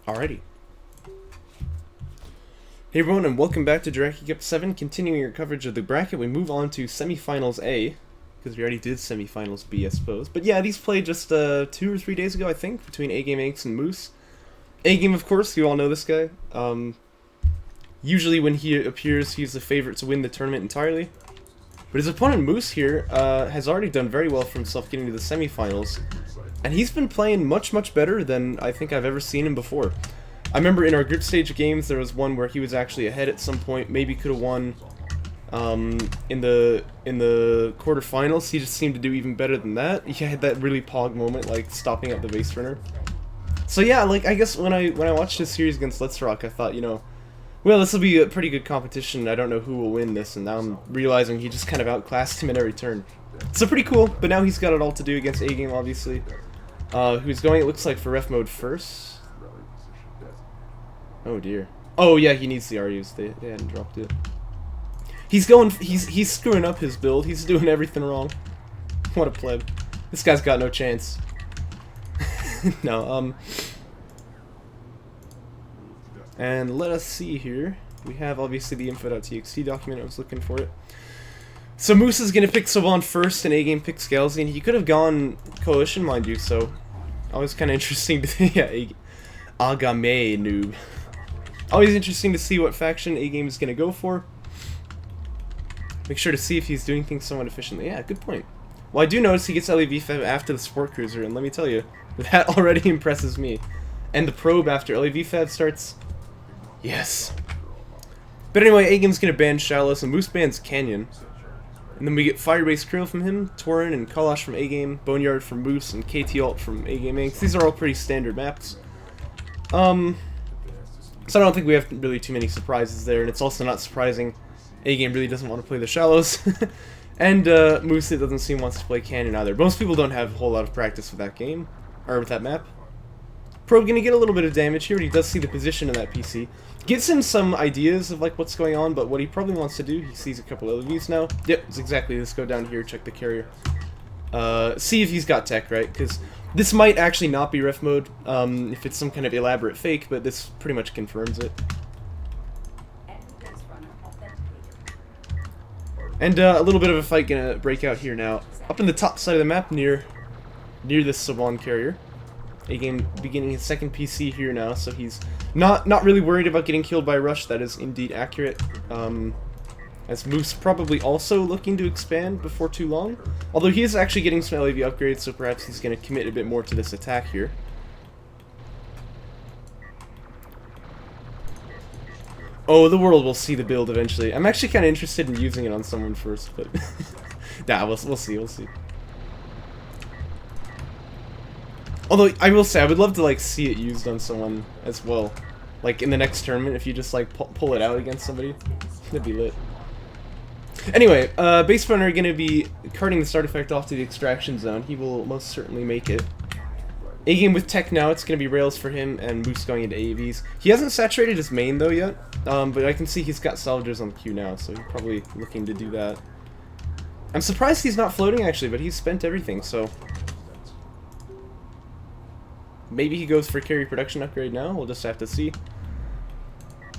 Alrighty. Hey everyone, and welcome back to Jaraci Cup 7. Continuing our coverage of the bracket, we move on to Semifinals A, because we already did Semifinals B, I suppose. But yeah, these played just 2 or 3 days ago, I think, between AGameAnx and Moose. A-Game, of course, you all know this guy. Usually when he appears, he's the favorite to win the tournament entirely. But his opponent, Moose, here, has already done very well for himself getting to the Semifinals. And he's been playing much, much better than I think I've ever seen him before. I remember in our group stage games, there was one where he was actually ahead at some point, maybe could have won in the quarterfinals. He just seemed to do even better than that. He had that really pog moment, like stopping up the base runner. So yeah, like I guess when I watched this series against Let's Rock, I thought, you know, well, this will be a pretty good competition. I don't know who will win this, and now I'm realizing he just kind of outclassed him in every turn. So pretty cool, but now he's got it all to do against A-Game, obviously. Who's going, it looks like, for ref mode first. Oh dear. Oh yeah, he needs the RUs. They hadn't dropped it. He's screwing up his build. He's doing everything wrong. What a pleb. This guy's got no chance. No, and let us see here. We have obviously the info.txt document. I was looking for it. So Moose is gonna pick Saban first, and A-Game picks Galzian. He could have gone Coalition, mind you, so always kind of interesting to yeah, Agame noob. Always interesting to see what faction A-Game is gonna go for. Make sure to see if he's doing things somewhat efficiently. Yeah, good point. Well, I do notice he gets LAV after the Sport Cruiser, and let me tell you, that already impresses me. And the probe after LAV starts. Yes. But anyway, A-Game's gonna ban Shallows, and Moose bans Canyon. And then we get Firebase Krill from him, Torin and Kalash from A-Game, Boneyard from Moose, and KT Alt from AGameAnx. These are all pretty standard maps. So I don't think we have really too many surprises there, and it's also not surprising A-Game really doesn't want to play the Shallows. And Moose, it doesn't seem, wants to play Canyon either. Most people don't have a whole lot of practice with that game, or with that map. Probe gonna get a little bit of damage here, but he does see the position of that PC. Gives him some ideas of like what's going on, but what he probably wants to do, he sees a couple of LVs now. Yep, it's exactly this. Go down here, check the carrier. See if he's got tech, right? Because this might actually not be ref mode, if it's some kind of elaborate fake, but this pretty much confirms it. And a little bit of a fight gonna break out here now. Up in the top side of the map, near this Saban carrier. A-Game beginning his second PC here now, so he's not really worried about getting killed by Rush. That is indeed accurate. As Moose probably also looking to expand before too long. Although he is actually getting some LAV upgrades, so perhaps he's going to commit a bit more to this attack here. Oh, the world will see the build eventually. I'm actually kind of interested in using it on someone first, but nah, we'll see. Although, I will say, I would love to, like, see it used on someone as well. Like, in the next tournament, if you just, like, pull it out against somebody. That'd be lit. Anyway, Base Runner gonna be carting this artifact off to the extraction zone. He will most certainly make it. A-Game with tech now, it's gonna be rails for him, and Moose going into AVs. He hasn't saturated his main, though, yet. But I can see he's got salvagers on the queue now, so he's probably looking to do that. I'm surprised he's not floating, actually, but he's spent everything, so maybe he goes for carry production upgrade now, we'll just have to see.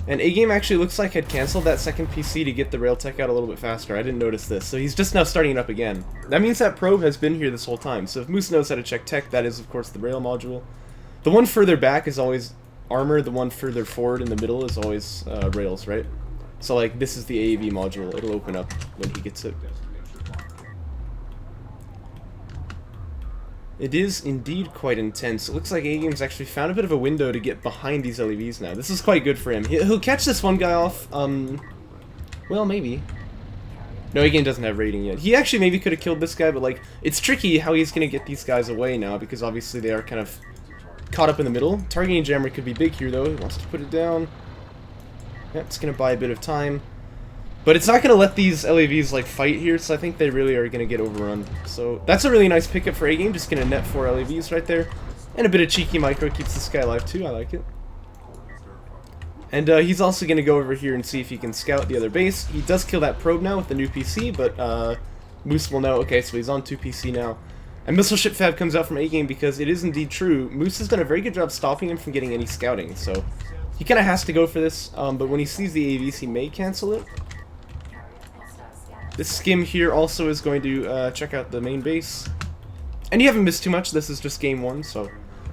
And A-Game actually looks like had cancelled that second PC to get the rail tech out a little bit faster. I didn't notice this, so he's just now starting it up again. That means that probe has been here this whole time, so if Moose knows how to check tech, that is of course the rail module. The one further back is always armor, the one further forward in the middle is always rails, right? So like, this is the AAV module, it'll open up when he gets it. It is indeed quite intense. It looks like A-Game's actually found a bit of a window to get behind these LEVs now. This is quite good for him. He'll catch this one guy off, well, maybe. No, A-Game doesn't have rating yet. He actually maybe could have killed this guy, but, like, it's tricky how he's going to get these guys away now, because obviously they are kind of caught up in the middle. Targeting Jammer could be big here, though. He wants to put it down. Yep, it's going to buy a bit of time. But it's not going to let these LAVs, like, fight here, so I think they really are going to get overrun. So that's a really nice pickup for A-Game, just going to net 4 LAVs right there. And a bit of cheeky micro keeps this guy alive too, I like it. And he's also going to go over here and see if he can scout the other base. He does kill that probe now with the new PC, but Moose will know, okay, so he's on 2 PC now. And Missile Ship Fab comes out from A-Game because it is indeed true. Moose has done a very good job stopping him from getting any scouting, so he kind of has to go for this, but when he sees the AVs, he may cancel it. This skim here also is going to check out the main base. And you haven't missed too much, this is just game 1, so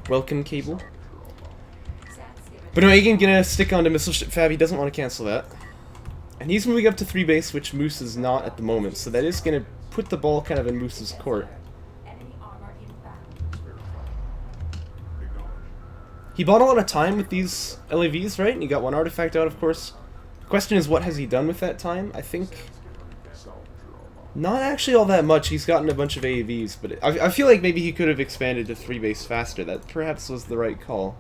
welcome, Cable. But no, A-Game gonna stick on to Missile Ship Fab, he doesn't want to cancel that. And he's moving up to 3 base, which Moose is not at the moment, so that is gonna put the ball kind of in Moose's court. He bought a lot of time with these LAVs, right? And he got 1 artifact out, of course. The question is, what has he done with that time? I think not actually all that much. He's gotten a bunch of AAVs, but I feel like maybe he could have expanded to 3 base faster. That perhaps was the right call.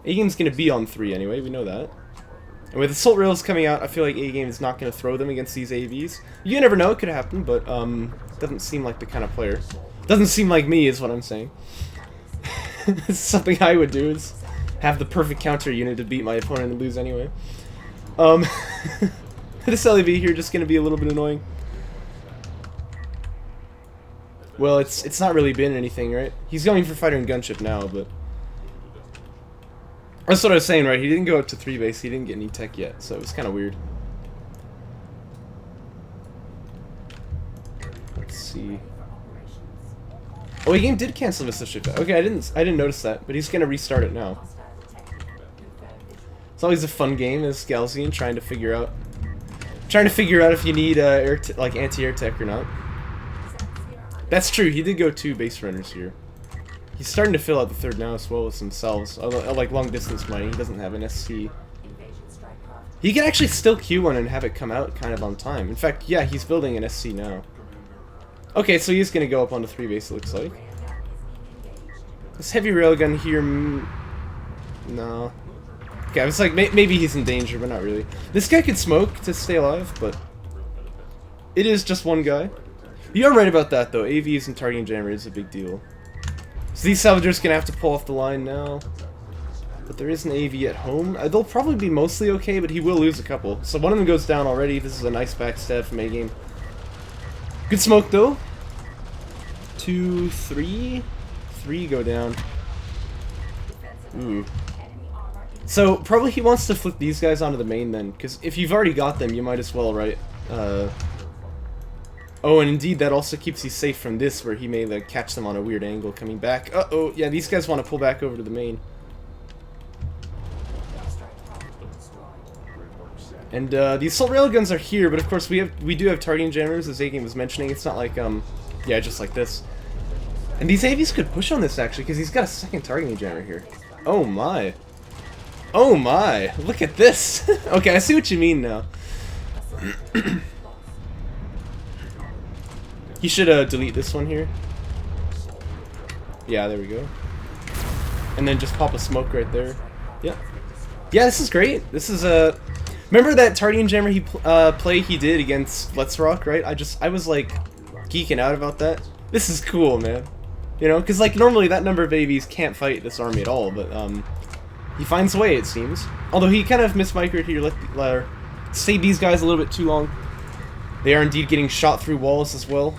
A-Game's going to be on 3 anyway, we know that. And with Assault Rails coming out, I feel like A-Game is not going to throw them against these AAVs. You never know, it could happen, but doesn't seem like the kind of player. Doesn't seem like me, is what I'm saying. Something I would do is have the perfect counter unit to beat my opponent and lose anyway. This LAV here just going to be a little bit annoying. Well, it's not really been anything, right? He's going for fighter and gunship now, but that's what I was saying, right? He didn't go up to 3 base, he didn't get any tech yet, so it was kind of weird. Let's see. Oh, A-Game did cancel Missile Ship. Okay, I didn't notice that, but he's gonna restart it now. It's always a fun game as Galzian trying to figure out if you need like anti-air tech or not. That's true. He did go 2 base runners here. He's starting to fill out the 3rd now as well as themselves. Like long distance mining, he doesn't have an SC. He can actually still Q one and have it come out kind of on time. In fact, yeah, he's building an SC now. Okay, so he's gonna go up onto 3 base, it looks like. This heavy railgun here, no. Okay, I was like, maybe he's in danger, but not really. This guy could smoke to stay alive, but it is just 1 guy. You are right about that, though. AVs and targeting jammer is a big deal. So these salvagers gonna have to pull off the line now. But there is an AV at home. They'll probably be mostly okay, but he will lose a couple. So one of them goes down already. This is a nice backstab from A-Game. Good smoke, though. 2, 3. 3 go down. Ooh. So, probably he wants to flip these guys onto the main then, because if you've already got them, you might as well, right? Oh, and indeed, that also keeps you safe from this, where he may like catch them on a weird angle coming back. Uh-oh, yeah, these guys want to pull back over to the main. And the assault railguns are here, but of course we do have targeting jammers, as A-Game was mentioning. It's not like yeah, just like this. And these AVs could push on this actually, because he's got a 2nd targeting jammer here. Oh my. Oh my, look at this. Okay, I see what you mean now. He should delete this one here. Yeah, there we go. And then just pop a smoke right there. Yeah. Yeah, this is great. This is remember that targeting jammer play he did against Let's Rock, right? I was like geeking out about that. This is cool, man. You know, because like normally that number of AVs can't fight this army at all, but he finds a way, it seems. Although he kind of mismicroed here, stayed these guys a little bit too long. They are indeed getting shot through walls as well.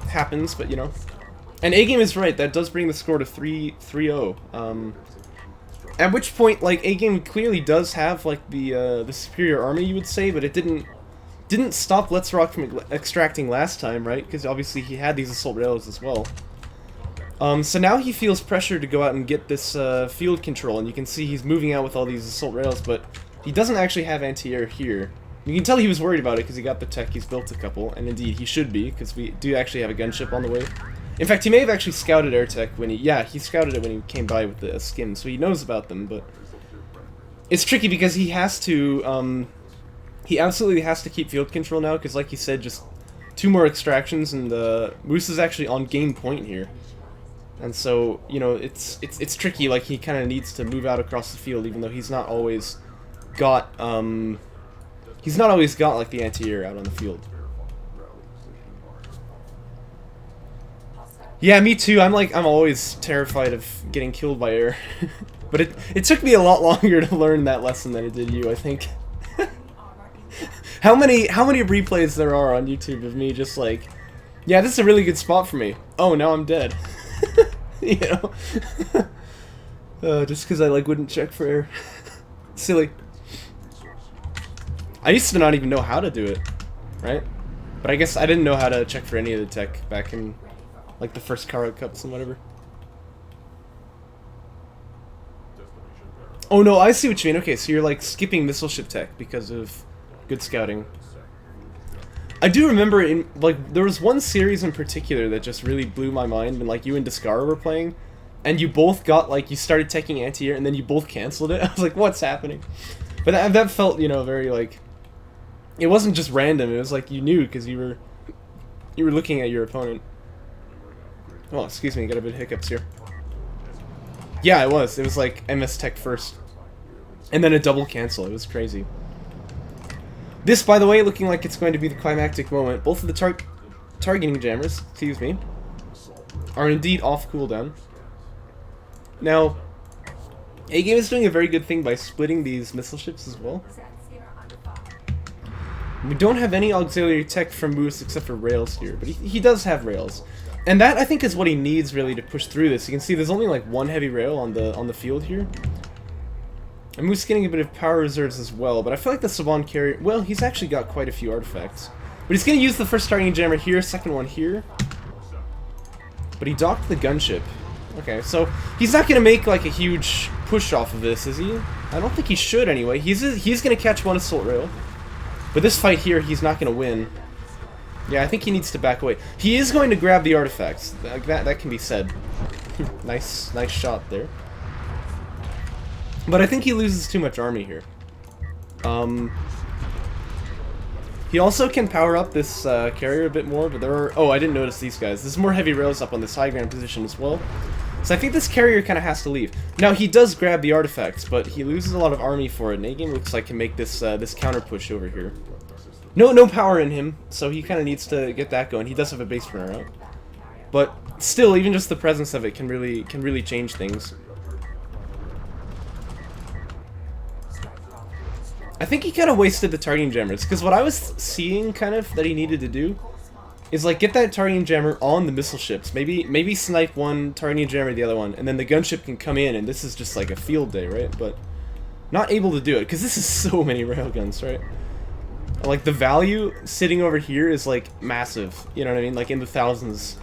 Happens, but you know. And A-Game is right, that does bring the score to 3-0. At which point, like, A-Game clearly does have, like, the superior army, you would say, but it didn't stop Let's Rock from extracting last time, right? Because obviously he had these assault rails as well. So now he feels pressure to go out and get this field control, and you can see he's moving out with all these assault rails, but he doesn't actually have anti-air here. You can tell he was worried about it because he got the tech, he's built a couple, and indeed he should be, because we do actually have a gunship on the way. In fact, he may have actually scouted air tech when he scouted it when he came by with the skin, so he knows about them, but it's tricky because he has to, he absolutely has to keep field control now, because like he said, just 2 more extractions, and Moose is actually on game point here. And so, you know, it's tricky, like he kind of needs to move out across the field, even though he's not always got, like the anti-air out on the field. Yeah, me too. I'm always terrified of getting killed by air. But it took me a lot longer to learn that lesson than it did you, I think. How many replays there are on YouTube of me just like Yeah, this is a really good spot for me. Oh, now I'm dead. You know? Just because I, like, wouldn't check for air. Silly. I used to not even know how to do it, right? But I guess I didn't know how to check for any of the tech back in, like, the first Kara Cups and whatever. Oh no, I see what you mean. Okay, so you're, like, skipping missile ship tech because of good scouting. I do remember, in like, there was one series in particular that just really blew my mind when, like, you and Descara were playing, and you both got, like, you started teching anti-air, and then you both cancelled it. I was like, what's happening? But that felt, you know, very, like... It wasn't just random, it was like you knew because you were looking at your opponent. Oh, excuse me, got a bit of hiccups here. Yeah, it was like MS Tech first. And then a double cancel, it was crazy. This, by the way, looking like it's going to be the climactic moment. Both of the targeting jammers, excuse me, are indeed off cooldown. Now, AGame is doing a very good thing by splitting these missile ships as well. We don't have any auxiliary tech from Moose except for rails here, but he does have rails. And that, I think, is what he needs, really, to push through this. You can see there's only, like, one heavy rail on the field here. And Moose is getting a bit of power reserves as well, but I feel like the Saban carrier... Well, he's actually got quite a few artifacts. But he's going to use the first targeting jammer here, second one here. But he docked the gunship. Okay, so he's not going to make, like, a huge push off of this, is he? I don't think he should, anyway. He's going to catch one assault rail. But this fight here, he's not going to win. Yeah, I think he needs to back away. He is going to grab the artifacts. That can be said. Nice shot there. But I think he loses too much army here. He also can power up this carrier a bit more, but there are... Oh, I didn't notice these guys. There's more heavy rails up on this high ground position as well. So I think this carrier kind of has to leave. Now, he does grab the artifacts, but he loses a lot of army for it, and AGame looks like can make this this counter push over here. No power in him, so he kind of needs to get that going. He does have a base runner out. But still, even just the presence of it can really change things. I think he kind of wasted the targeting jammers, because what I was seeing kind of that he needed to do is like get that targeting jammer on the missile ships. Maybe snipe one, targeting jammer the other one, and then the gunship can come in, and this is just like a field day, right? But not able to do it, because this is so many railguns, right? Like, the value sitting over here is, like, massive, you know what I mean? Like, in the thousands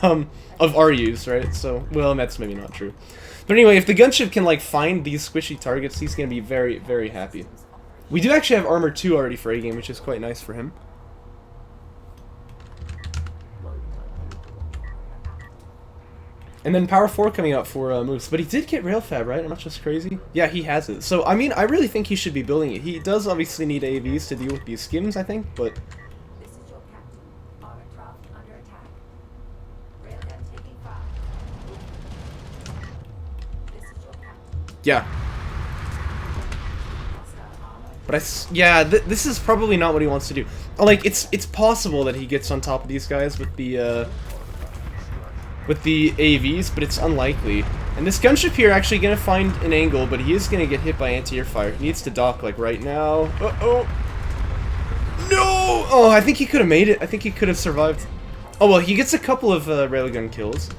of RUs, right? So, well, that's maybe not true. But anyway, if the gunship can, like, find these squishy targets, he's gonna be very, very happy. We do actually have armor 2 already for AGame, which is quite nice for him. And then Power 4 coming out for Moose. But he did get Railfab, right? I'm not just crazy. Yeah, he has it. So, I mean, I really think he should be building it. He does obviously need AVs to deal with these skims, I think, but... Yeah. But yeah, this is probably not what he wants to do. Like, it's possible that he gets on top of these guys with the AVs, but it's unlikely. And this gunship here actually gonna find an angle, but he is gonna get hit by anti-air fire. He needs to dock, like, right now. Uh-oh! No! Oh, I think he could have made it. I think he could have survived. Oh, well, he gets a couple of railgun kills.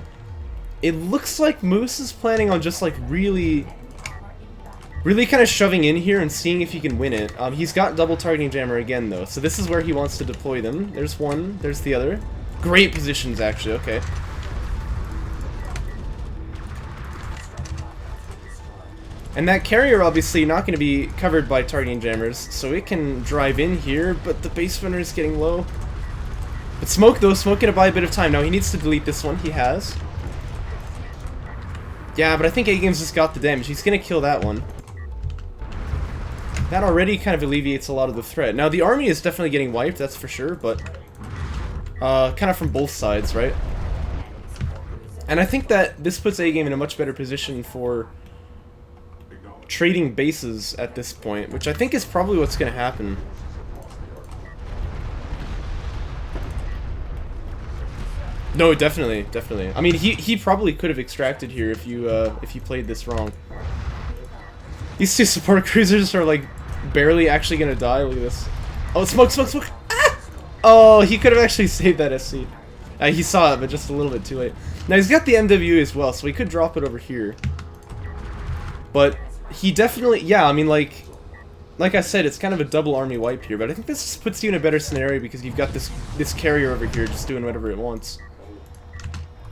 It looks like Moose is planning on just, like, really kind of shoving in here and seeing if he can win it. He's got double targeting jammer again, though, so this is where he wants to deploy them. There's one, there's the other. Great positions, actually, okay. And that carrier, obviously, not going to be covered by targeting jammers, so it can drive in here, but the base runner is getting low. But Smoke, though, Smoke gonna buy a bit of time. Now, he needs to delete this one. He has. Yeah, but I think AGame's just got the damage. He's gonna kill that one. That already kind of alleviates a lot of the threat. Now, the army is definitely getting wiped, that's for sure, but... kind of from both sides, right? And I think that this puts AGame in a much better position for... trading bases at this point, which I think is probably what's going to happen. No, definitely. I mean, he probably could have extracted here if you played this wrong. These two support cruisers are like barely actually going to die. Look at this. Oh, smoke! Ah! Oh, he could have actually saved that SC. He saw it, but just a little bit too late. Now, he's got the MW as well, so he could drop it over here. But he definitely... Yeah, I mean, like I said, it's kind of a double army wipe here, but I think this puts you in a better scenario because you've got this carrier over here just doing whatever it wants.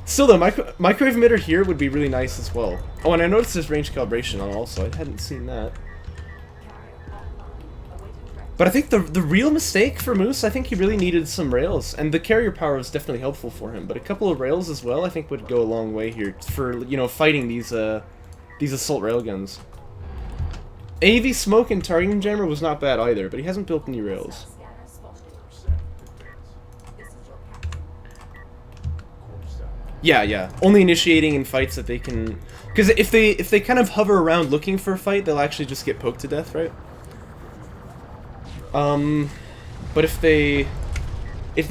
Still, though, microwave emitter here would be really nice as well. Oh, and I noticed this range calibration on also. I hadn't seen that. But I think the real mistake for Moose, I think he really needed some rails, and the carrier power was definitely helpful for him. But a couple of rails as well, I think, would go a long way here for, you know, fighting these assault railguns. AV smoke and targeting jammer was not bad either, but he hasn't built any rails. Yeah. Only initiating in fights that they can, because if they kind of hover around looking for a fight, they'll actually just get poked to death, right? But if they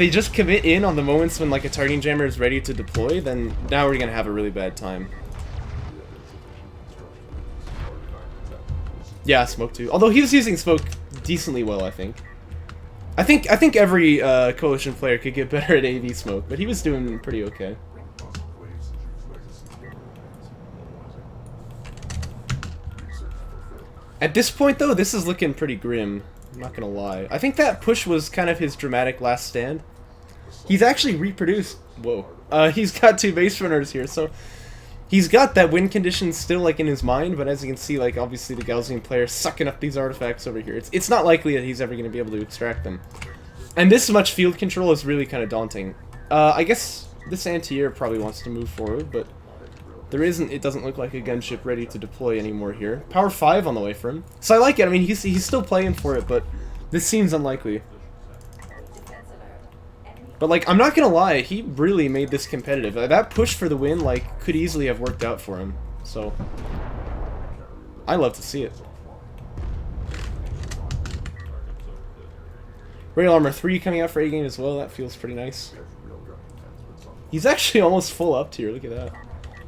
just commit in on the moments when like a targeting jammer is ready to deploy, then now we're gonna have a really bad time. Yeah, smoke too. Although he was using smoke decently well, I think. I think every coalition player could get better at AV smoke, but he was doing pretty okay. At this point, though, this is looking pretty grim. I'm not gonna lie. I think that push was kind of his dramatic last stand. He's actually reproduced. Whoa. He's got 2 base runners here, so he's got that win condition still like in his mind. But as you can see, like obviously the Gaussian player sucking up these artifacts over here. It's not likely that he's ever gonna be able to extract them. And this much field control is really kind of daunting. I guess this anti-air probably wants to move forward, but there isn't. It doesn't look like a gunship ready to deploy anymore here. Power 5 on the way for him. So I like it. I mean, he's still playing for it, but this seems unlikely. But like, I'm not gonna lie, he really made this competitive. That push for the win, like, could easily have worked out for him. So I love to see it. Rail Armor 3 coming out for A-Game as well. That feels pretty nice. He's actually almost full up tier. Look at that.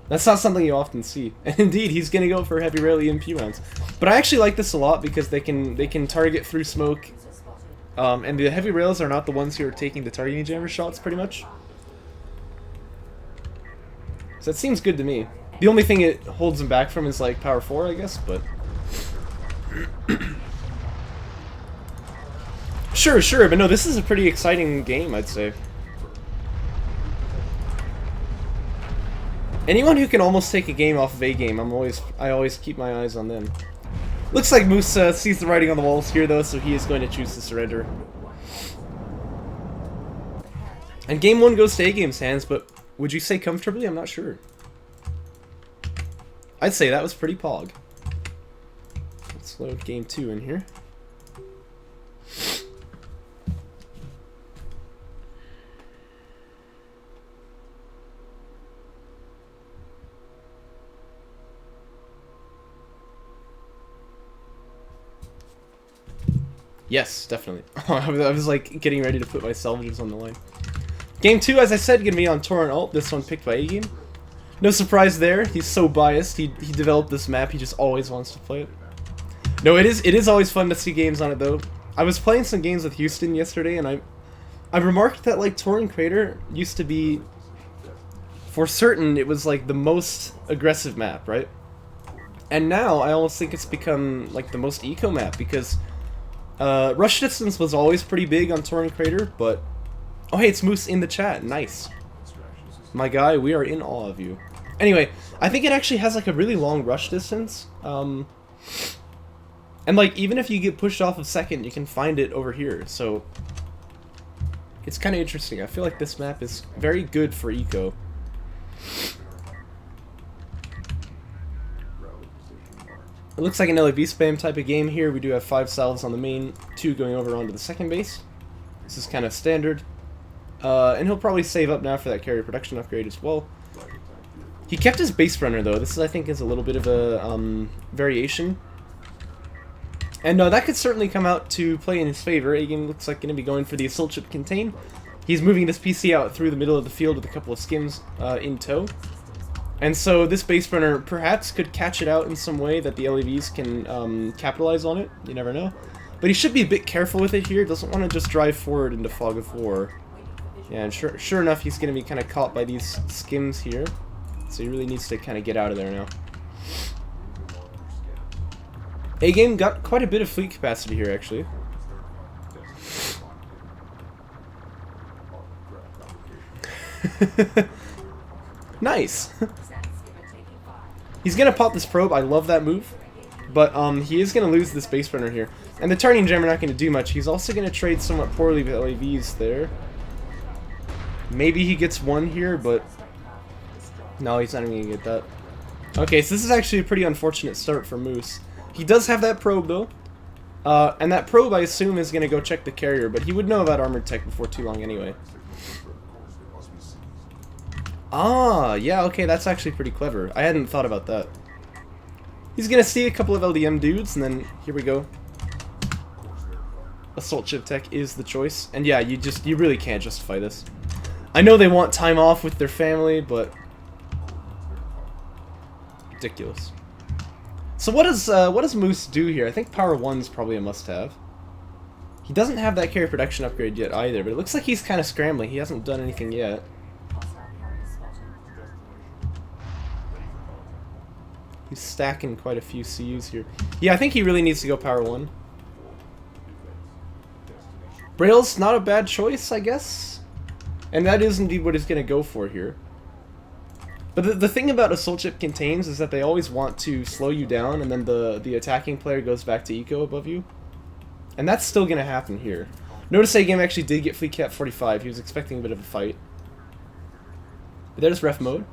That's not something you often see. And indeed, he's gonna go for heavy rail EMP rounds. But I actually like this a lot because they can target through smoke. And the heavy rails are not the ones who are taking the targeting jammer shots, pretty much. So that seems good to me. The only thing it holds him back from is like power 4, I guess, but Sure, but no, this is a pretty exciting game, I'd say. Anyone who can almost take a game off of A-Game, I always keep my eyes on them. Looks like Moose sees the writing on the walls here, though, so he is going to choose to surrender. And game 1 goes to A-Game's hands, but would you say comfortably? I'm not sure. I'd say that was pretty pog. Let's load game 2 in here. Yes, definitely. I was like getting ready to put my salvages on the line. Game 2, as I said, gonna be on Torrent Alt. This one picked by A-Game. No surprise there. He's so biased. He developed this map. He just always wants to play it. No, it is always fun to see games on it though. I was playing some games with Houston yesterday, and I remarked that like Torrent Crater used to be, for certain, it was like the most aggressive map, right? And now I almost think it's become like the most eco map because rush distance was always pretty big on Torrent Crater, but oh hey, it's Moose in the chat. Nice. My guy, we are in awe of you. Anyway, I think it actually has like a really long rush distance. And like even if you get pushed off of second, you can find it over here. So it's kind of interesting. I feel like this map is very good for eco. It looks like an LAV spam type of game here. We do have 5 salves on the main, 2 going over onto the second base. This is kind of standard. And he'll probably save up now for that carrier production upgrade as well. He kept his base runner though. This is, I think, is a little bit of a variation. And that could certainly come out to play in his favor. A-Game looks like going to be going for the assault ship contain. He's moving this PC out through the middle of the field with a couple of skims in tow. And so this base runner perhaps could catch it out in some way that the LEVs can capitalize on it. You never know. But he should be a bit careful with it here. Doesn't want to just drive forward into Fog of War. Yeah, and sure enough, he's going to be kind of caught by these skims here. So he really needs to kind of get out of there now. A-Game got quite a bit of fleet capacity here, actually. Nice. He's gonna pop this probe. I love that move, but he is gonna lose this base runner here, and the turning gem are not gonna do much. He's also gonna trade somewhat poorly with LAVs there. Maybe he gets one here, but no, he's not even gonna get that. Okay, so this is actually a pretty unfortunate start for Moose. He does have that probe though, and that probe I assume is gonna go check the carrier, but he would know about armored tech before too long anyway. Ah, yeah, okay, that's actually pretty clever. I hadn't thought about that. He's gonna see a couple of LDM dudes, and then here we go. Assault ship tech is the choice. And yeah, you really can't justify this. I know they want time off with their family, but ridiculous. So what does Moose do here? I think Power 1's probably a must-have. He doesn't have that carrier production upgrade yet either, but it looks like he's kind of scrambling. He hasn't done anything yet. He's stacking quite a few CUs here. Yeah, I think he really needs to go Power 1. Braille's not a bad choice, I guess. And that is indeed what he's going to go for here. But the thing about Assault Ship Contains is that they always want to slow you down, and then the attacking player goes back to eco above you. And that's still going to happen here. Notice A-Game actually did get Fleet Cap 45. He was expecting a bit of a fight. But there's ref mode.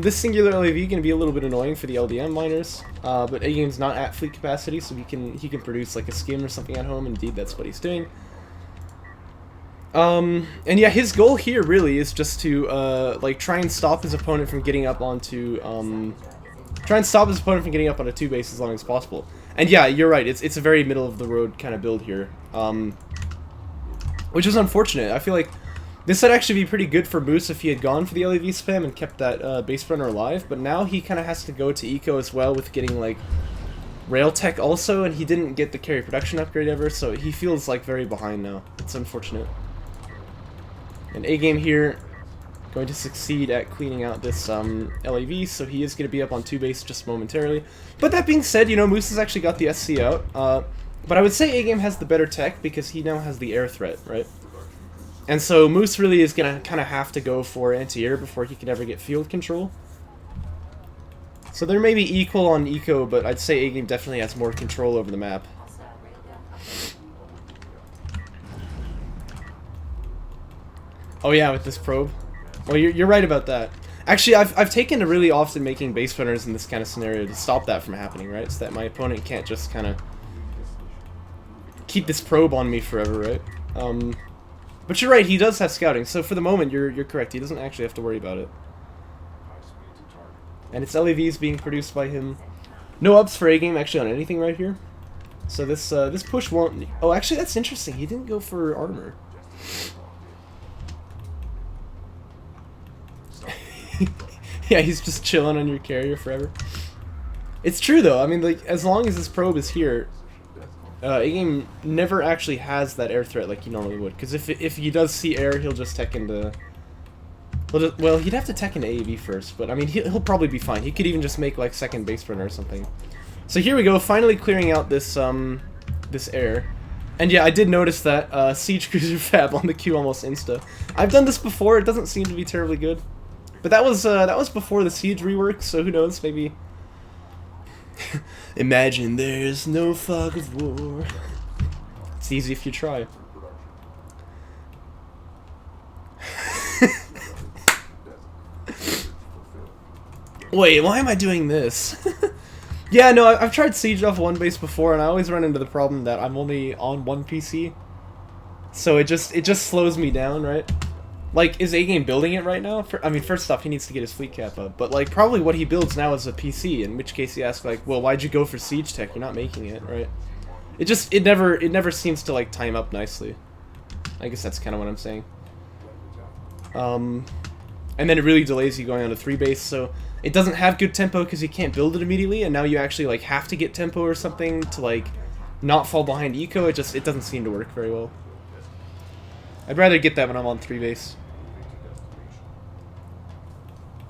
This singular LAV going to be a little bit annoying for the LDM miners, but A-Game's not at fleet capacity, so he can produce like a skim or something at home. Indeed, that's what he's doing. And yeah, his goal here really is just to like try and stop his opponent from getting up onto two bases as long as possible. And yeah, you're right. It's a very middle of the road kind of build here, which is unfortunate. I feel like this would actually be pretty good for Moose if he had gone for the LAV spam and kept that base runner alive, but now he kind of has to go to eco as well with getting like rail tech also, and he didn't get the carry production upgrade ever, so he feels like very behind now. It's unfortunate. And A-Game here going to succeed at cleaning out this LAV, so he is going to be up on 2 base just momentarily. But that being said, you know, Moose has actually got the SC out, but I would say A-Game has the better tech because he now has the air threat, right? And so Moose really is going to kind of have to go for anti-air before he can ever get field control. So they're maybe equal on eco, but I'd say A-Game definitely has more control over the map. Oh yeah, with this probe. Well, you're right about that. Actually, I've taken to really often making base runners in this kind of scenario to stop that from happening, right? So that my opponent can't just kind of keep this probe on me forever, right? But you're right, he does have scouting, so for the moment you're correct. He doesn't actually have to worry about it. And it's LAVs being produced by him. No ups for A-Game actually on anything right here. So this push won't... Oh, actually that's interesting. He didn't go for armor. Yeah, he's just chilling on your carrier forever. It's true though. I mean, like, as long as this probe is here, A-Game never actually has that air threat like he normally would. Because if he does see air, he'll just tech into... Well, he'd have to tech into AAV first, but I mean, he'll probably be fine. He could even just make like second base runner or something. So here we go, finally clearing out this this air. And yeah, I did notice that Siege Cruiser Fab on the queue almost insta. I've done this before. It doesn't seem to be terribly good. But that was before the Siege rework, so who knows, maybe... Imagine there's no fog of war. It's easy if you try. Wait, why am I doing this? Yeah, no, I've tried Siege off one base before, and I always run into the problem that I'm only on one PC. So it just slows me down, right? Like, is A-Game building it right now? I mean, first off, he needs to get his fleet cap up. But, like, probably what he builds now is a PC, in which case you ask, like, well, why'd you go for Siege Tech? You're not making it, right? It never seems to, like, time up nicely. I guess that's kind of what I'm saying. and then it really delays you going on to 3 base, so it doesn't have good tempo because you can't build it immediately, and now you actually like have to get tempo or something to like not fall behind eco. It doesn't seem to work very well. I'd rather get that when I'm on 3 base.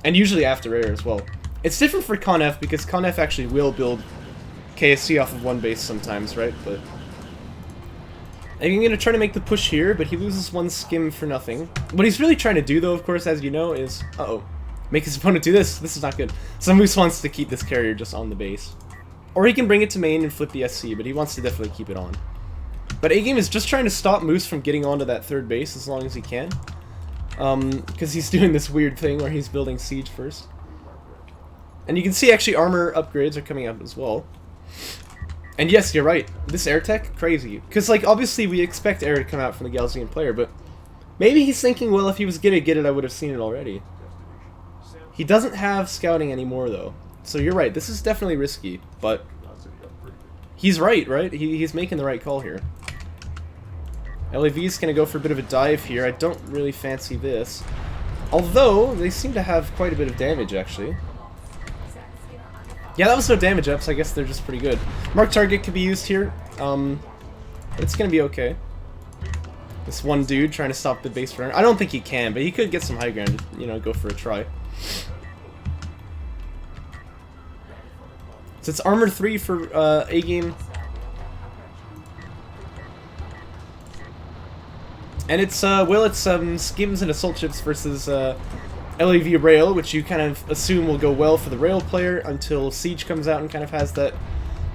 And usually after air as well. It's different for Conf because Conf actually will build KSC off of 1 base sometimes, right? But I'm going to try to make the push here, but he loses 1 skim for nothing. What he's really trying to do, though, of course, as you know, is... Uh-oh. Make his opponent do this. This is not good. So Moose wants to keep this carrier just on the base. Or he can bring it to main and flip the SC, but he wants to definitely keep it on. But A-Game is just trying to stop Moose from getting onto that 3rd base as long as he can. Because he's doing this weird thing where he's building Siege first. And you can see actually armor upgrades are coming up as well. And yes, you're right. This air tech, crazy. Because, like, obviously we expect air to come out from the Galzian player, but maybe he's thinking, well, if he was gonna get it, I would have seen it already. He doesn't have scouting anymore, though. So you're right, this is definitely risky, but he's right? He's making the right call here. LAV's gonna go for a bit of a dive here. I don't really fancy this. Although, they seem to have quite a bit of damage, actually. Yeah, that was no damage up, so I guess they're just pretty good. Mark target could be used here. It's gonna be okay. This one dude trying to stop the base runner. I don't think he can, but he could get some high ground, you know, go for a try. So it's armor 3 for A-Game. And it's, skims and assault ships versus LAV rail, which you kind of assume will go well for the rail player until Siege comes out and kind of has that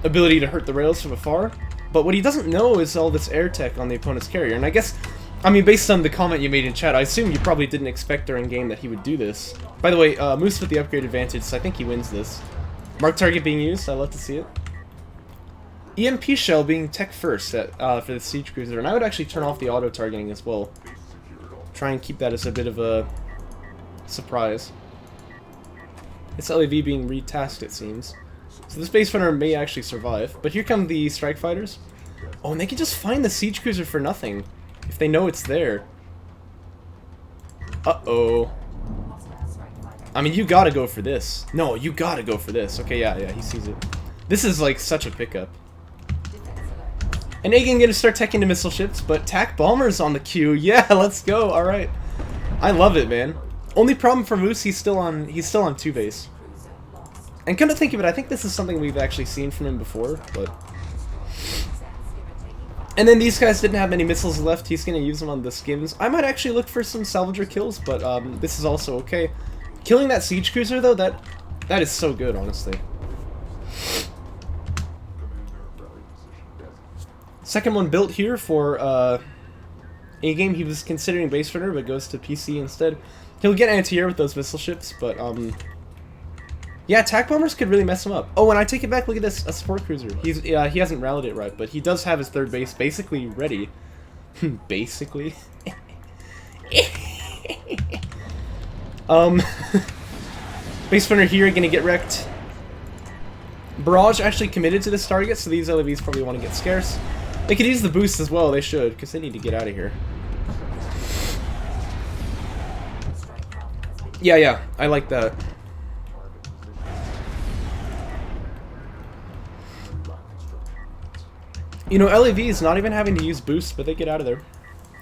ability to hurt the rails from afar. But what he doesn't know is all this air tech on the opponent's carrier. And I guess, I mean, based on the comment you made in chat, I assume you probably didn't expect during game that he would do this. By the way, Moose with the upgrade advantage, so I think he wins this. Mark target being used, I love to see it. EMP shell being tech first at, for the Siege Cruiser, and I would actually turn off the auto targeting as well. Try and keep that as a bit of a surprise. It's LAV being retasked, it seems. So this base runner may actually survive, but here come the strike fighters. Oh, and they can just find the Siege Cruiser for nothing, if they know it's there. Uh-oh. I mean, you gotta go for this. No, you gotta go for this. Okay, yeah, he sees it. This is, like, such a pickup. And A-Game gonna start teching to missile ships, but TAC bombers on the queue. Yeah, let's go. Alright. I love it, man. Only problem for Moose, he's still on 2 base. And come to think of it, I think this is something we've actually seen from him before, but... And then these guys didn't have many missiles left, he's gonna use them on the skims. I might actually look for some salvager kills, but this is also okay. Killing that Siege Cruiser, though, that is so good, honestly. Second one built here for A-Game. He was considering base runner, but goes to PC instead. He'll get anti-air with those missile ships, but yeah, attack bombers could really mess him up. Oh, and I take it back. Look at this, a support cruiser. He hasn't rallied it right, but he does have his 3rd base basically ready. Basically. Base runner here gonna get wrecked. Barrage actually committed to this target, so these LAVs probably want to get scarce. They could use the boost as well, they should, because they need to get out of here. Yeah, I like that. You know, LAV is not even having to use boost, but they get out of there.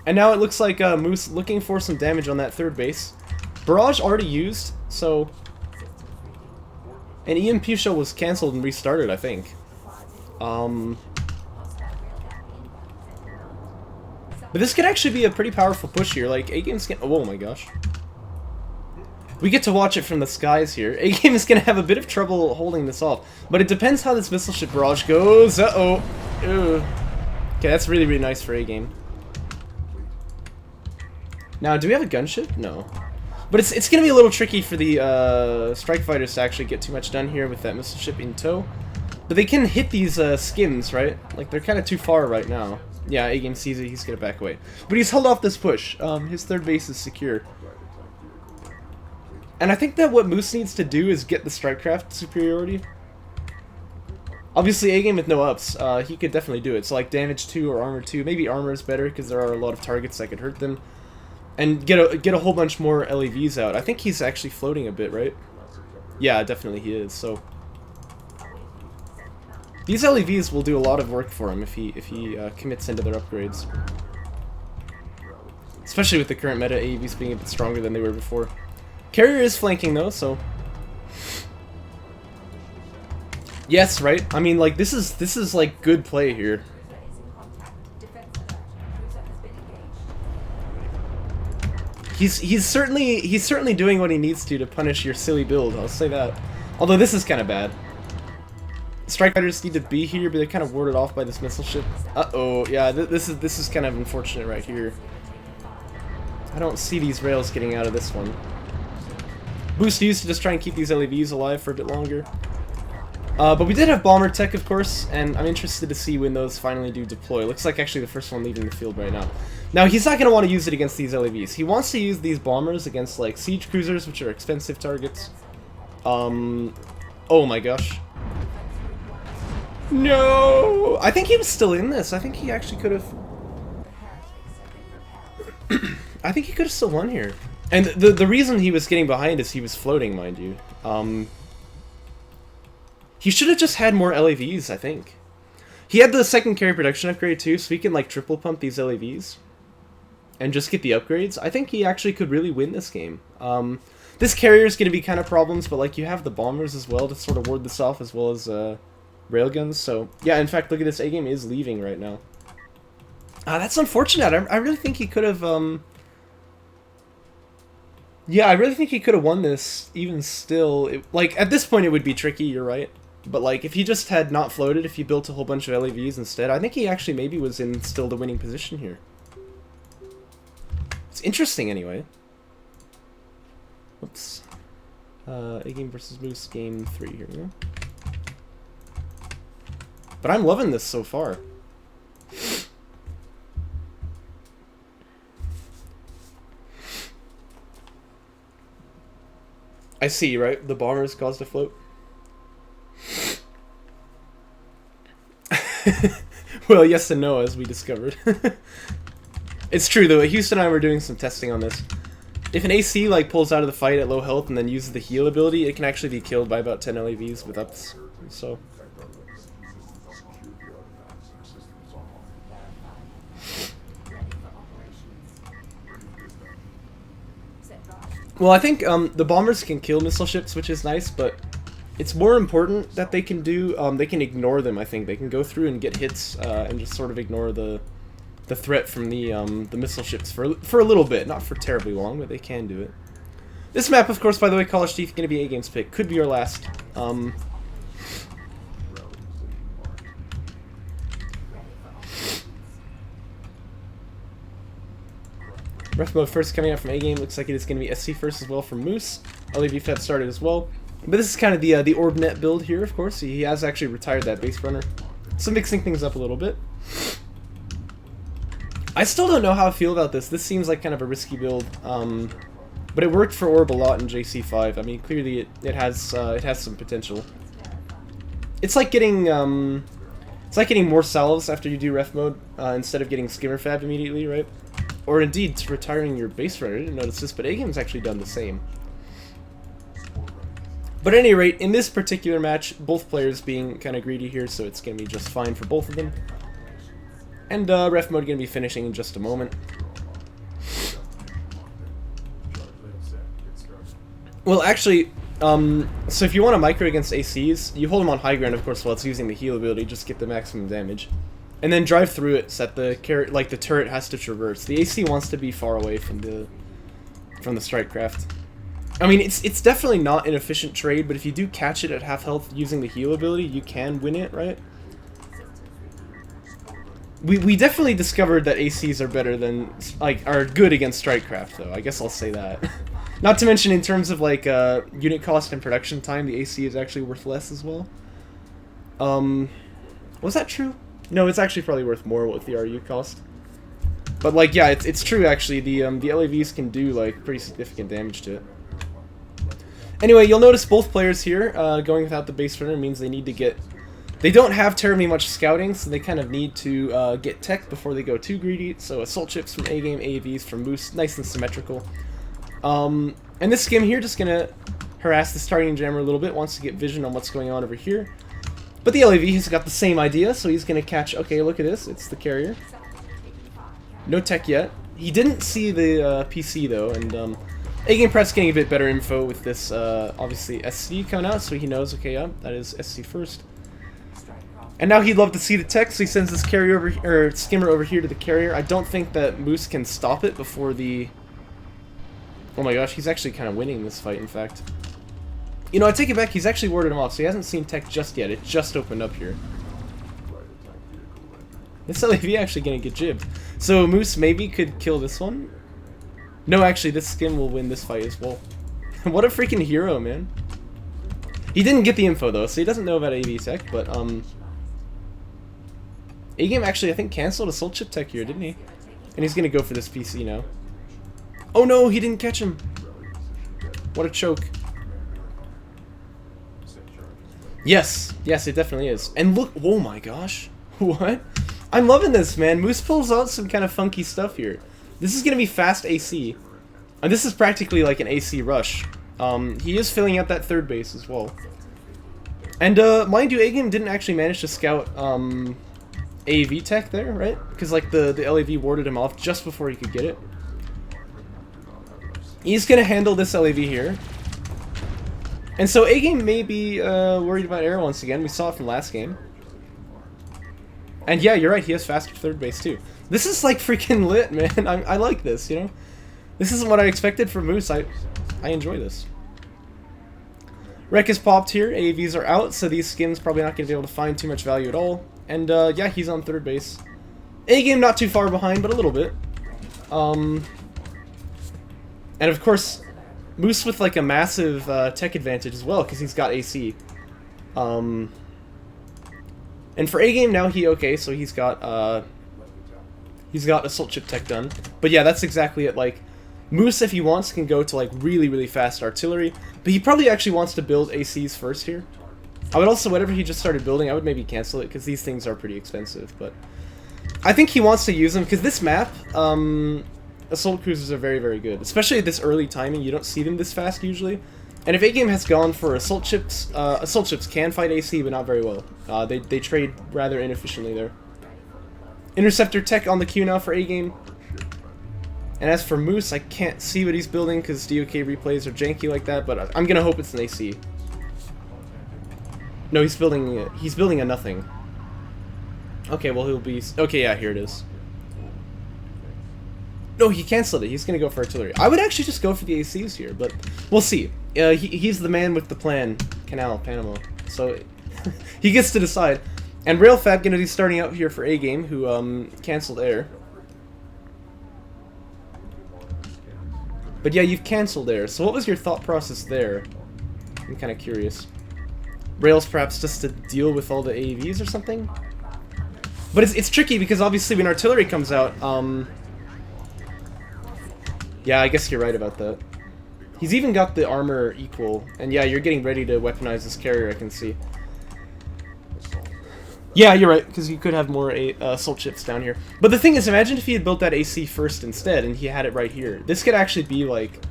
And now it looks like Moose looking for some damage on that 3rd base. Barrage already used, so... An EMP shell was cancelled and restarted, I think. But this could actually be a pretty powerful push here. Like, A-Game's gonna... Oh my gosh. We get to watch it from the skies here. A-Game is gonna have a bit of trouble holding this off. But it depends how this missile ship barrage goes. Uh-oh. Okay, that's really, really nice for A-Game. Now, do we have a gunship? No. But it's gonna be a little tricky for the strike fighters to actually get too much done here with that missile ship in tow. But they can hit these skims, right? Like, they're kind of too far right now. Yeah, A-Game sees it, he's gonna back away. But he's held off this push. His 3rd base is secure. And I think that what Moose needs to do is get the strikecraft superiority. Obviously, A-Game with no ups, he could definitely do it. So, like, damage 2 or armor 2. Maybe armor is better, because there are a lot of targets that could hurt them. And get a whole bunch more LEVs out. I think he's actually floating a bit, right? Yeah, definitely he is. So these LEVs will do a lot of work for him if he commits into their upgrades. Especially with the current meta, AEVs being a bit stronger than they were before. Carrier is flanking though, so yes, right? I mean, like this is like good play here. He's certainly doing what he needs to punish your silly build. I'll say that. Although this is kind of bad. Strike fighters need to be here, but they're kind of warded off by this missile ship. Uh-oh, yeah, this is kind of unfortunate right here. I don't see these rails getting out of this one. Boost used to just try and keep these LEVs alive for a bit longer. But we did have bomber tech, of course, and I'm interested to see when those finally do deploy. Looks like actually the first one leaving the field right now. Now, he's not going to want to use it against these LEVs. He wants to use these bombers against, like, siege cruisers, which are expensive targets. Oh my gosh. No! I think he was still in this. I think he actually could have... I think he could have still won here. And the reason he was getting behind is he was floating, mind you. He should have just had more LAVs, I think. He had the second carry production upgrade too, so he can like triple pump these LAVs. And just get the upgrades. I think he actually could really win this game. This carrier is going to be kind of problems, but like you have the bombers as well to sort of ward this off, as well as railguns. So yeah, in fact, look at this. A-Game is leaving right now. That's unfortunate. I really think he could have... Yeah, I really think he could have won this, even still. Like, at this point it would be tricky, you're right. But, like, if he just had not floated, if he built a whole bunch of LAVs instead, I think he actually maybe was in still the winning position here. It's interesting, anyway. Whoops. A-Game versus Moose, game 3, here we go. But I'm loving this so far. I see, right? The bombers caused a float. Well, yes and no, as we discovered. It's true, though. Houston and I were doing some testing on this. If an AC like pulls out of the fight at low health and then uses the heal ability, it can actually be killed by about 10 LAVs with ups. So... Well, I think the bombers can kill missile ships, which is nice, but it's more important that they can do, they can ignore them, I think. They can go through and get hits and just sort of ignore the threat from the missile ships for a little bit. Not for terribly long, but they can do it. This map, of course, by the way, College Teeth, going to be A-Game's pick. Could be our last. Ref mode first coming out from A-Game. Looks like it is going to be SC first as well from Moose. LAV Fed started as well. But this is kind of the Orbnet build here, of course. He has actually retired that base runner. So mixing things up a little bit. I still don't know how I feel about this. This seems like kind of a risky build. But it worked for Orb a lot in JC5. I mean, clearly it has some potential. It's like getting more salves after you do ref mode instead of getting skimmer fab immediately, right? Or indeed, retiring your base runner. I didn't notice this, but A-Game's actually done the same. But at any rate, in this particular match, both players being kind of greedy here, so it's going to be just fine for both of them. And ref mode going to be finishing in just a moment. Well, actually, so if you want to micro against ACs, you hold them on high ground, of course, while it's using the heal ability, just get the maximum damage. And then drive through it so that the turret has to traverse. The AC wants to be far away from the strike craft. I mean, it's definitely not an efficient trade, but if you do catch it at half health using the heal ability, you can win it, right? We definitely discovered that ACs are better than, like, are good against strike craft, though. I guess I'll say that. Not to mention, in terms of, like, unit cost and production time, the AC is actually worth less as well. Was that true? No, it's actually probably worth more with the RU cost. But, like, yeah, it's true, actually. The LAVs can do, like, pretty significant damage to it. Anyway, you'll notice both players here going without the base runner means they need to get They don't have terribly much scouting, so they kind of need to get tech before they go too greedy. So assault chips from A-Game, AAVs from Moose, nice and symmetrical. And this skim here just gonna harass this targeting jammer a little bit, wants to get vision on what's going on over here. But the LAV has got the same idea, so he's gonna catch, okay, look at this, it's the carrier. No tech yet. He didn't see the PC though, and A-Game perhaps getting a bit better info with this, obviously, SC coming out, so he knows, okay, yeah, that is SC first. And now he'd love to see the tech, so he sends this carrier over, or skimmer over here to the carrier. I don't think that Moose can stop it before the... Oh my gosh, he's actually kind of winning this fight, in fact. You know, I take it back, he's actually warded him off, so he hasn't seen tech just yet. It just opened up here. This LAV actually gonna get jibbed. So Moose maybe could kill this one? No, actually, this skim will win this fight as well. What a freaking hero, man. He didn't get the info, though, so he doesn't know about AV tech, but, A-Game actually, I think, canceled assault chip tech here, didn't he? And he's gonna go for this PC now. Oh no, he didn't catch him! What a choke. Yes, yes, it definitely is. And look, oh my gosh. What? I'm loving this, man. Moose pulls out some kind of funky stuff here. This is gonna be fast AC. And this is practically like an AC rush. He is filling out that third base as well. And, mind you, A-Game didn't actually manage to scout, AV tech there, right? Because, like, the LAV warded him off just before he could get it. He's gonna handle this LAV here. And so A-Game may be worried about air once again. We saw it from last game. And yeah, you're right, he has faster third base too. This is like freaking lit, man. I like this, you know? This isn't what I expected from Moose. I enjoy this. Wreck is popped here, AAVs are out, so these skins probably not going to be able to find too much value at all. And yeah, he's on third base. A-Game not too far behind, but a little bit. And of course, Moose with like a massive tech advantage as well, because he's got AC. And for A-Game now, okay, so he's got assault chip tech done. But yeah, that's exactly it. Like, Moose, if he wants, can go to like really, really fast artillery, but he probably actually wants to build ACs first here. I would also, whatever he just started building, I would maybe cancel it, because these things are pretty expensive, but I think he wants to use them, because this map, assault cruisers are very, very good. Especially at this early timing, you don't see them this fast usually. And if A-Game has gone for assault chips can fight AC, but not very well. They trade rather inefficiently there. Interceptor tech on the queue now for A-Game. And as for Moose, I can't see what he's building because DOK replays are janky like that, but I'm gonna hope it's an AC. No, he's building a nothing. Okay, well he'll be... Okay, yeah, here it is. No, he canceled it. He's gonna go for artillery. I would actually just go for the ACs here, but we'll see. He's the man with the plan, Canal, Panama. So he gets to decide. And Railfab gonna be starting out here for A-Game, who canceled air. But yeah, you've canceled air. So what was your thought process there? I'm kind of curious. Rails perhaps just to deal with all the AAVs or something? But it's tricky because obviously when artillery comes out, yeah, I guess you're right about that. He's even got the armor equal, and yeah, you're getting ready to weaponize this carrier, I can see. Yeah, you're right, because you could have more assault chips down here. But the thing is, imagine if he had built that AC first instead, and he had it right here. This could actually be, like...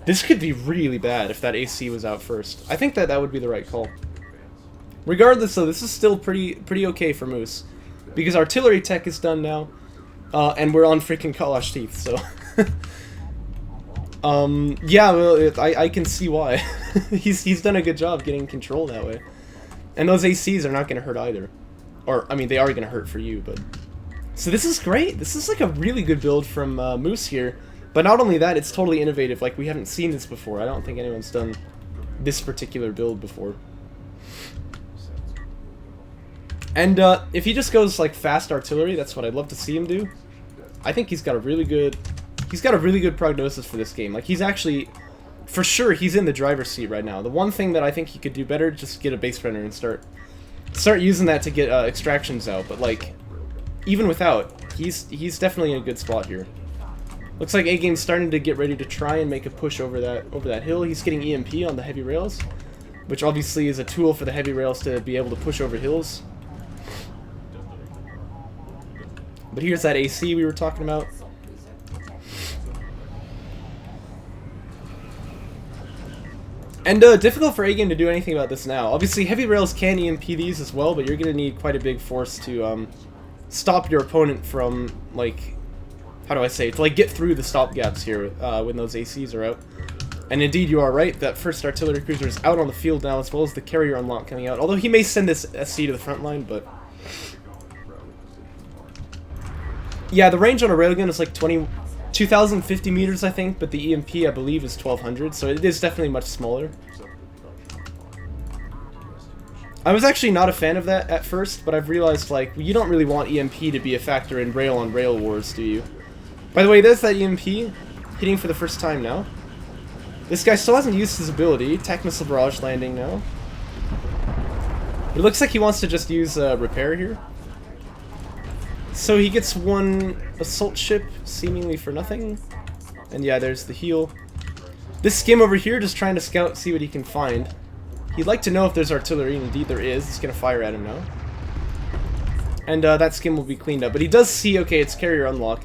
This could be really bad if that AC was out first. I think that would be the right call. Regardless, though, this is still pretty okay for Moose. Because artillery tech is done now, and we're on freaking Kalash teeth, so... yeah, well, I can see why. He's done a good job getting control that way. And those ACs are not going to hurt either. Or, I mean, they are going to hurt for you, but... So this is great. This is like a really good build from Moose here. But not only that, it's totally innovative. Like, we haven't seen this before. I don't think anyone's done this particular build before. And if he just goes, like, fast artillery, that's what I'd love to see him do. I think he's got a really good... He's got a really good prognosis for this game. Like, he's actually... For sure, he's in the driver's seat right now. The one thing that I think he could do better, just get a base runner and start using that to get extractions out. But like, even without, he's definitely in a good spot here. Looks like A-Game's starting to get ready to try and make a push over that hill. He's getting EMP on the heavy rails. which obviously is a tool for the heavy rails to be able to push over hills. But here's that AC we were talking about. And difficult for A-Game to do anything about this now. Obviously, heavy rails can EMP these as well, but you're going to need quite a big force to stop your opponent from, like, how do I say, to like get through the stop gaps here when those ACs are out. And indeed, you are right, that first artillery cruiser is out on the field now, as well as the carrier unlock coming out. Although he may send this SC to the front line, but... yeah, the range on a railgun is like 2,050 meters, I think, but the EMP, I believe, is 1,200, so it is definitely much smaller. I was actually not a fan of that at first, but I've realized, like, you don't really want EMP to be a factor in rail-on-rail wars, do you? By the way, there's that EMP, hitting for the first time now. This guy still hasn't used his ability. Attack missile barrage landing now. It looks like he wants to just use repair here. So he gets one assault ship, seemingly for nothing. And yeah, there's the heal. This skim over here just trying to scout, see what he can find. He'd like to know if there's artillery, and indeed there is. He's going to fire at him now. And that skim will be cleaned up. But he does see, okay, it's carrier unlock.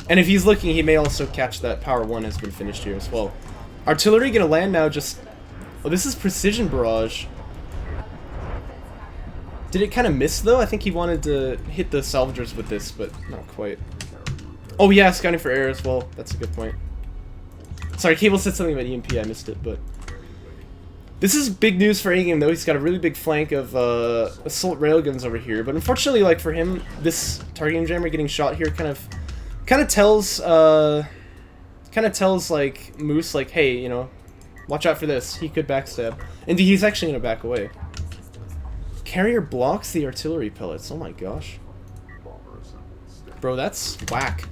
And if he's looking, he may also catch that power 1 has been finished here as well. Artillery gonna land now, just... oh, this is precision barrage. Did it kind of miss, though? I think he wanted to hit the salvagers with this, but not quite. Oh yeah, scouting for air as well. That's a good point. Sorry, Cable said something about EMP, I missed it, but... this is big news for A-Game, though. He's got a really big flank of assault railguns over here, but unfortunately, like, for him, this targeting jammer getting shot here kind of tells, like, Moose, like, hey, you know, watch out for this. He could backstab. Indeed, he's actually going to back away. Carrier blocks the artillery pellets. Oh my gosh. Bro, that's whack.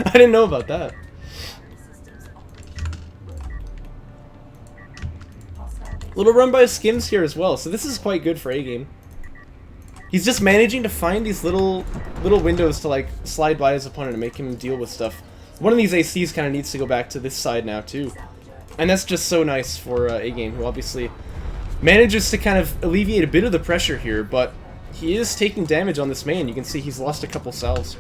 I didn't know about that. Little run by skims here as well, so this is quite good for A-Game. He's just managing to find these little windows to, like, slide by his opponent and make him deal with stuff. One of these ACs kind of needs to go back to this side now, too. And that's just so nice for A-Game, who obviously manages to kind of alleviate a bit of the pressure here, but he is taking damage on this main. You can see he's lost a couple cells.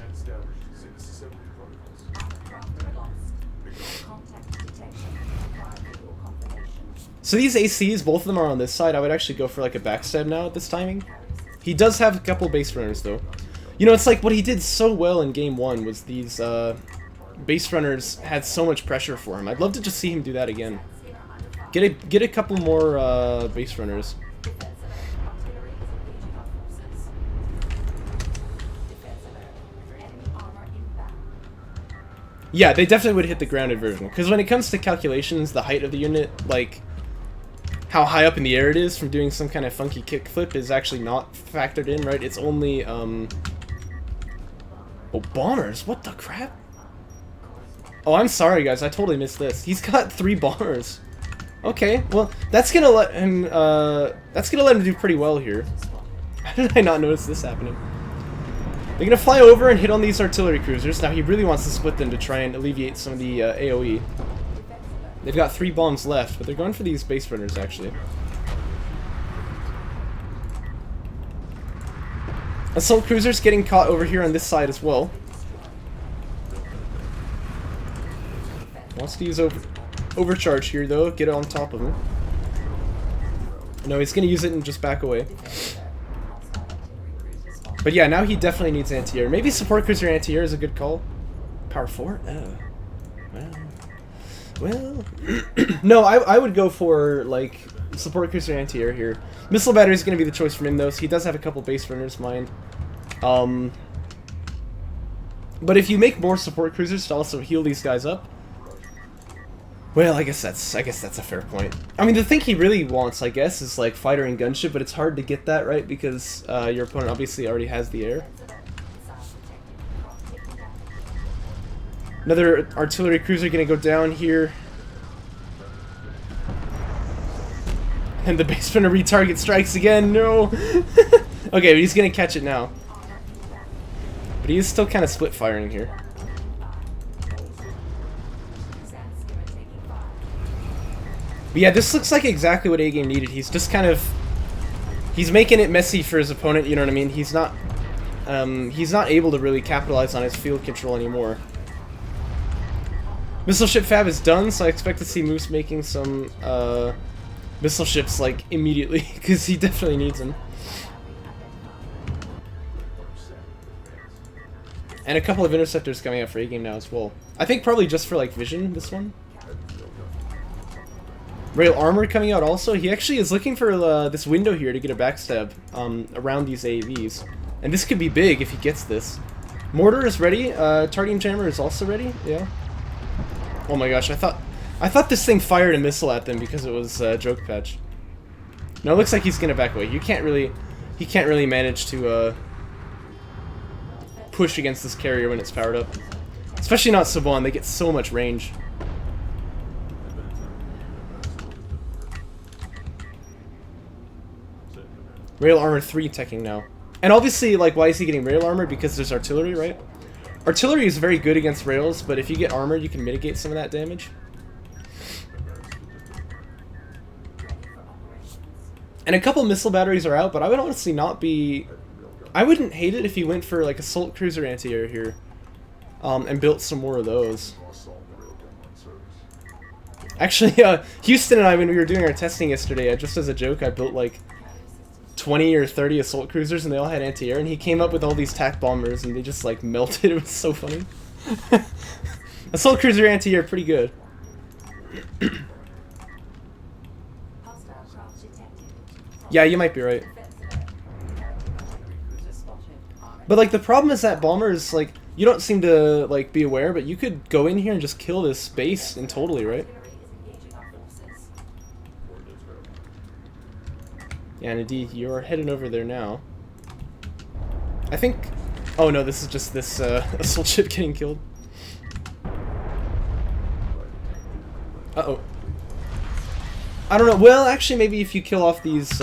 So these ACs, both of them are on this side. I would actually go for, like, a backstab now at this timing. He does have a couple base runners, though. You know, it's like what he did so well in Game 1 was these, base runners had so much pressure for him. I'd love to just see him do that again. Get a couple more base runners. Yeah, they definitely would hit the grounded version. Because when it comes to calculations, the height of the unit, like, how high up in the air it is from doing some kind of funky kickflip is actually not factored in, right? It's only, oh, bombers? What the crap? Oh, I'm sorry, guys. I totally missed this. He's got 3 bombers. Okay, well, that's gonna let him do pretty well here. How did I not notice this happening? They're gonna fly over and hit on these artillery cruisers. Now, he really wants to split them to try and alleviate some of the AoE. They've got 3 bombs left, but they're going for these base runners, actually. Assault cruisers getting caught over here on this side as well. Wants to use overcharge here, though. Get it on top of him. No, he's going to use it and just back away. But yeah, now he definitely needs anti-air. Maybe support cruiser anti-air is a good call. Power 4? Oh. Well. No, I would go for, like, support cruiser anti-air here. Missile battery is going to be the choice for him, though, so he does have a couple base runners, mind. But if you make more support cruisers to also heal these guys up, well, I guess that's a fair point. I mean, the thing he really wants, I guess, is like fighter and gunship, but it's hard to get that, right? Because your opponent obviously already has the air. Another artillery cruiser gonna go down here. And the base runner retarget strikes again. No. Okay, but he's gonna catch it now. But he is still kind of split firing here. But yeah, this looks like exactly what A-Game needed. He's just kind of... He's making it messy for his opponent, you know what I mean? He's not able to really capitalize on his field control anymore. Missile ship fab is done, so I expect to see Moose making some missile ships like immediately, because he definitely needs them. And a couple of interceptors coming out for A-Game now as well. I think probably just for like vision, this one. Rail armor coming out also. He actually is looking for this window here to get a backstab around these AAVs. And this could be big if he gets this. Mortar is ready. Targeting jammer is also ready. Yeah. Oh my gosh, I thought this thing fired a missile at them because it was joke patch. No, it looks like he's gonna back away. He can't really manage to push against this carrier when it's powered up. Especially not Saban, they get so much range. Rail armor 3 teching now. And obviously, like, why is he getting rail armor? Because there's artillery, right? Artillery is very good against rails, but if you get armor, you can mitigate some of that damage. And a couple missile batteries are out, but I would honestly not be... I wouldn't hate it if he went for, like, assault cruiser anti-air here. And built some more of those. Actually, Houston and I, when we were doing our testing yesterday, just as a joke, I built, like, 20 or 30 assault cruisers, and they all had anti-air, and he came up with all these TAC bombers, and they just, like, melted. It was so funny. Assault cruiser anti-air, pretty good. Yeah, you might be right. But, like, the problem is that bombers, like, you don't seem to, like, be aware, but you could go in here and just kill this base and totally, right? Yeah, and indeed, you're heading over there now. I think... Oh no, this is just this assault ship getting killed. Uh-oh. I don't know. Well, actually, maybe if you kill off these...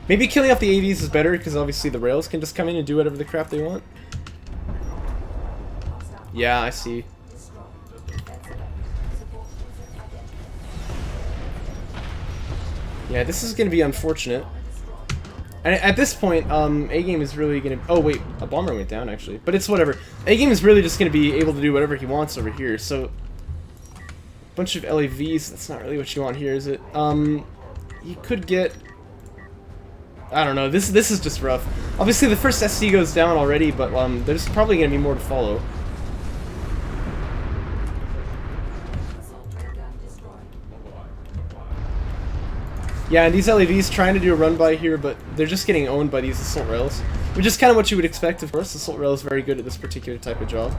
Maybe killing off the AVs is better, because obviously the rails can just come in and do whatever the crap they want. Yeah, I see. Yeah, this is going to be unfortunate. And at this point, A-Game is really going to... Oh, wait, a bomber went down, actually. But it's whatever. A-Game is really just going to be able to do whatever he wants over here, so... Bunch of LAVs, that's not really what you want here, is it? You could get... I don't know, this is just rough. Obviously, the first SC goes down already, but there's probably going to be more to follow. Yeah, and these LAVs trying to do a run-by here, but they're just getting owned by these assault rails. Which is kind of what you would expect, of course. Assault rail is very good at this particular type of job.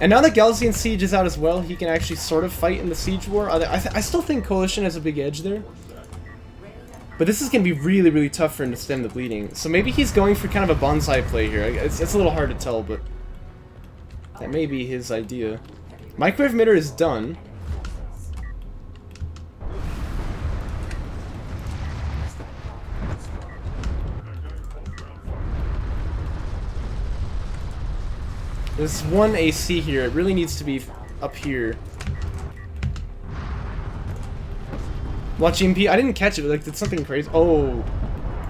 And now that Galician Siege is out as well, he can actually sort of fight in the Siege War. I still think Coalition has a big edge there. But this is going to be really, really tough for him to stem the bleeding. So maybe he's going for kind of a bonsai play here. It's a little hard to tell, but that may be his idea. Microwave emitter is done. There's one AC here. It really needs to be up here. Watch EMP. I didn't catch it. Like, did something crazy? Oh.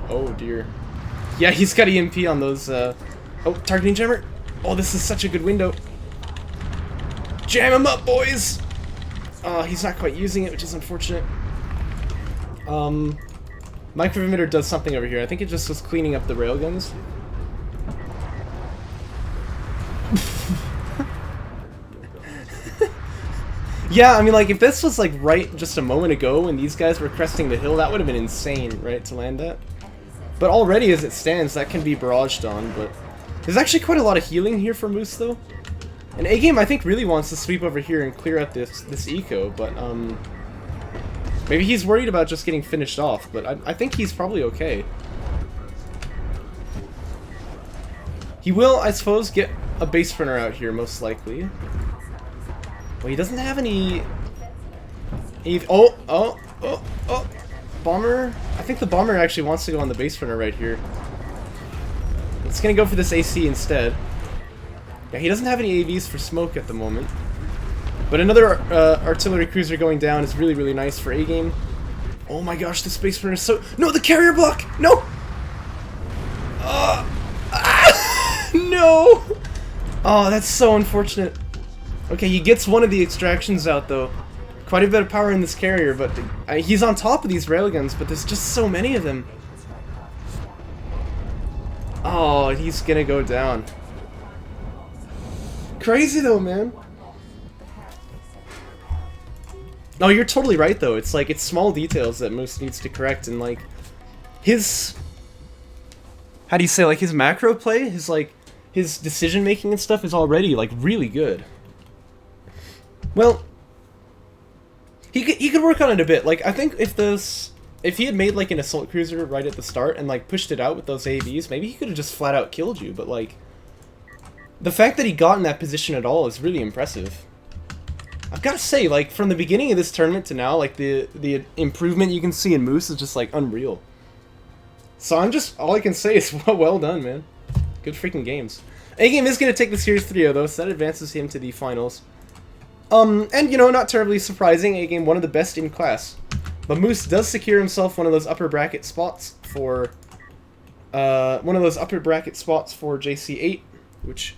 Oh, dear. Yeah, he's got EMP on those, Oh, targeting jammer. Oh, this is such a good window. Jam him up, boys! Oh, he's not quite using it, which is unfortunate. Microwave emitter does something over here. I think it just was cleaning up the railguns. Yeah, I mean, like, if this was, like, right just a moment ago when these guys were cresting the hill, that would have been insane, right, to land that. But already as it stands, that can be barraged on, but... There's actually quite a lot of healing here for Moose, though. And A-Game, I think, really wants to sweep over here and clear out this eco, but, maybe he's worried about just getting finished off, but I think he's probably okay. He will, I suppose, get a base sprinter out here, most likely. Well, he doesn't have any... Oh! Bomber? I think the bomber actually wants to go on the base sprinter right here. It's gonna go for this AC instead. Yeah, he doesn't have any AVs for smoke at the moment. But another artillery cruiser going down is really, really nice for A-Game. Oh my gosh, the Space Marine is so... No, the carrier block! No! No! Oh, that's so unfortunate. Okay, he gets one of the extractions out, though. Quite a bit of power in this carrier, but he's on top of these railguns, but there's just so many of them. Oh, he's gonna go down. Crazy, though, man. No, you're totally right, though. It's like, it's small details that Moose needs to correct, and like, his... How do you say, like, his macro play, his decision-making and stuff is already, like, really good. Well, he could work on it a bit. Like, I think if he had made, like, an assault cruiser right at the start and, like, pushed it out with those AVs, maybe he could have just flat-out killed you, but, like, the fact that he got in that position at all is really impressive. I've got to say, like, from the beginning of this tournament to now, like, the improvement you can see in Moose is just, like, unreal. So all I can say is, well done, man. Good freaking games. A-Game is going to take the Series 3-0, though, so that advances him to the finals. And, you know, not terribly surprising, A-Game one of the best in class. But Moose does secure himself one of those upper bracket spots for, JC8, which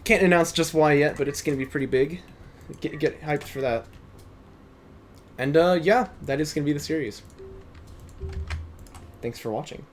can't announce just why yet, but it's going to be pretty big. Get hyped for that. And, yeah, that is going to be the series. Thanks for watching.